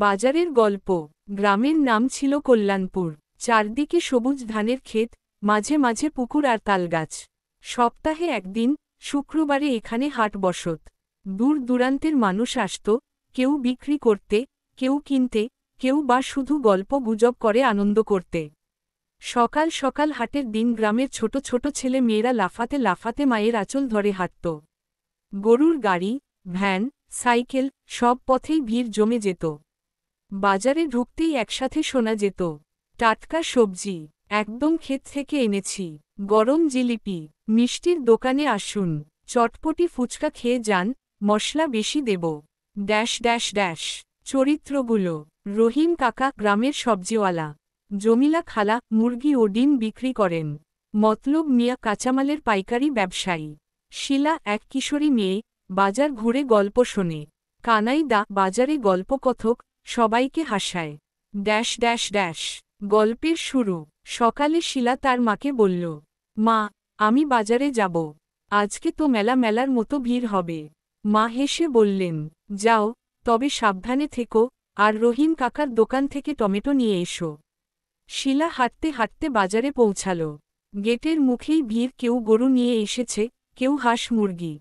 বাজারের গল্প। গ্রামের নাম ছিল কল্যাণপুর। চারদিকে সবুজ ধানের ক্ষেত, মাঝে মাঝে পুকুর আর তালগাছ। সপ্তাহে একদিন, শুক্রবারে এখানে হাট বসত। দূর দূরান্তের মানুষ আসত, কেউ বিক্রি করতে, কেউ কিনতে, কেউ বা শুধু গল্প গুজব করে আনন্দ করতে। সকাল সকাল হাটের দিন গ্রামের ছোট ছোট ছেলে মেয়েরা লাফাতে লাফাতে মায়ের আঁচল ধরে হাঁটত। গরুর গাড়ি, ভ্যান, সাইকেল, সব পথেই ভিড় জমে যেত। বাজারে ঢুকতেই একসাথে শোনা যেত, টাটকা সবজি, একদম ক্ষেত থেকে এনেছি, গরম জিলিপি, মিষ্টির দোকানে আসুন, চটপটি ফুচকা খেয়ে যান, মশলা বেশি দেব। Dash dash dash. চরিত্রগুলো: রহিম কাকা গ্রামের সবজিওয়ালা, জমিলা খালা মুরগি ও ডিম বিক্রি করেন, মতলব মিয়া কাঁচামালের পাইকারি ব্যবসায়ী, শিলা এক কিশোরী মেয়ে, বাজার ঘুরে গল্প শোনে, কানাই দা বাজারে গল্পকথক, সবাইকে হাসায়। Dash dash dash. গল্পের শুরু: সকালে শিলা তার মাকে বলল, মা, আমি বাজারে যাব, আজকে তো মেলার মতো ভিড় হবে। মা হেসে বললেন, যাও, তবে সাবধানে থেকো, আর রহিম কাকার দোকান থেকে টমেটো নিয়ে এসো। শিলা হাঁটতে হাঁটতে বাজারে পৌঁছাল। গেটের মুখেই ভিড়, কেউ গরু নিয়ে এসেছে, কেউ হাঁস মুরগি।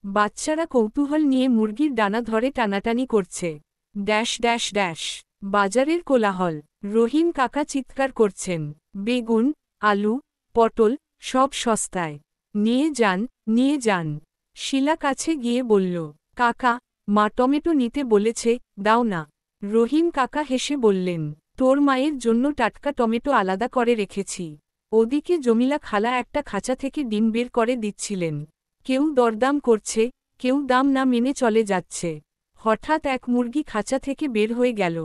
বাচ্চারা কৌতূহল নিয়ে মুরগির ডানা ধরে টানাটানি করছে। Dash dash dash. বাজারের কোলাহল: রহিম কাকা চিৎকার করছেন, বেগুন, আলু, পটল, সব সস্তায়, নিয়ে যান, নিয়ে যান। শিলা কাছে গিয়ে বলল, কাকা, মা টমেটো নিতে বলেছে, দাও না। রহিম কাকা হেসে বললেন, তোর মায়ের জন্য টাটকা টমেটো আলাদা করে রেখেছি। ওদিকে জমিলা খালা একটা খাঁচা থেকে ডিম বের করে দিচ্ছিলেন। কেউ দরদাম করছে, কেউ দাম না মেনে চলে যাচ্ছে। হঠাৎ এক মুরগি খাঁচা থেকে বের হয়ে গেল।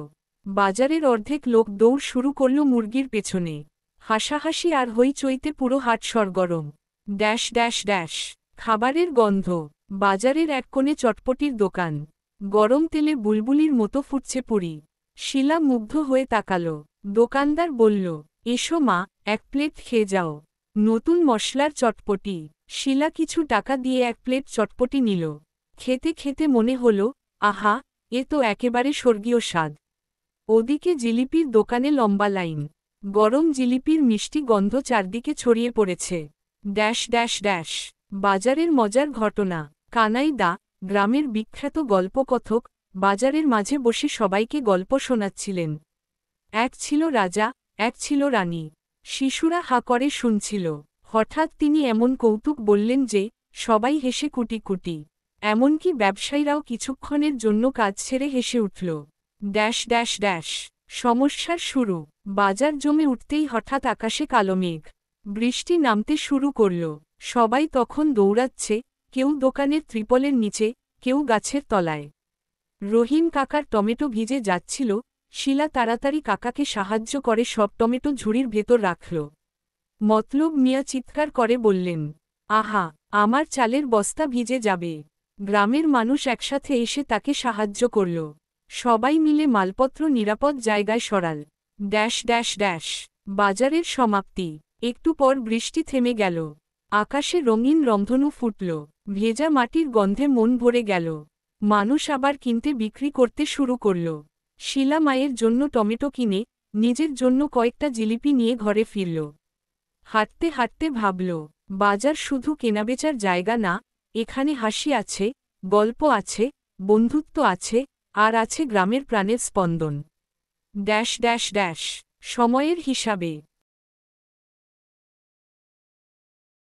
বাজারের অর্ধেক লোক দৌড় শুরু করল মুরগির পেছনে। হাসাহাসি আর হইচইতে পুরো হাট সরগরম। Dash dash dash. খাবারের গন্ধ: বাজারের এক কোণে চটপটির দোকান, গরম তেলে বুলবুলির মতো ফুটছে পুরি। শিলা মুগ্ধ হয়ে তাকাল। দোকানদার বলল, এসো মা, এক প্লেট খেয়ে যাও, নতুন মশলার চটপটি। শিলা কিছু টাকা দিয়ে এক প্লেট চটপটি নিল। খেতে খেতে মনে হল, আহা, এ তো একেবারে স্বর্গীয় স্বাদ। ওদিকে জিলিপির দোকানে লম্বা লাইন, গরম জিলিপির মিষ্টি গন্ধ চারদিকে ছড়িয়ে পড়েছে। Dash dash dash. বাজারের মজার ঘটনা: কানাই দা, গ্রামের বিখ্যাত গল্পকথক, বাজারের মাঝে বসে সবাইকে গল্প শোনাচ্ছিলেন। এক ছিল রাজা, এক ছিল রানী। শিশুরা হা করে শুনছিল। হঠাৎ তিনি এমন কৌতুক বললেন যে, সবাই হেসে কুটি কুটি। এমনকি ব্যবসায়ীরাও কিছুক্ষণের জন্য কাজ ছেড়ে হেসে উঠল। Dash dash dash. সমস্যার শুরু: বাজার জমে উঠতেই হঠাৎ আকাশে কালো মেঘ, বৃষ্টি নামতে শুরু করল। সবাই তখন দৌড়াচ্ছে, কেউ দোকানের ত্রিপলের নিচে, কেউ গাছের তলায়। রহিম কাকার টমেটো ভিজে যাচ্ছিল। শিলা তাড়াতাড়ি কাকাকে সাহায্য করে সব টমেটো ঝুড়ির ভেতর রাখল। মতলব মিয়া চিৎকার করে বললেন, আহা, আমার চালের বস্তা ভিজে যাবে। গ্রামের মানুষ একসাথে এসে তাকে সাহায্য করল। সবাই মিলে মালপত্র নিরাপদ জায়গায় সরাল। Dash dash dash. বাজারের সমাপ্তি: একটু পর বৃষ্টি থেমে গেল। আকাশে রঙিন রংধনু ফুটল। ভেজা মাটির গন্ধে মন ভরে গেল। মানুষ আবার কিনতে বিক্রি করতে শুরু করল। শিলা মায়ের জন্য টমেটো কিনে, নিজের জন্য কয়েকটা জিলিপি নিয়ে ঘরে ফিরল। হাঁটতে হাঁটতে ভাবল, বাজার শুধু কেনাবেচার জায়গা না, এখানে হাসি আছে, গল্প আছে, বন্ধুত্ব আছে, আর আছে গ্রামের প্রাণের স্পন্দন। Dash dash dash. সময়ের হিসাবে: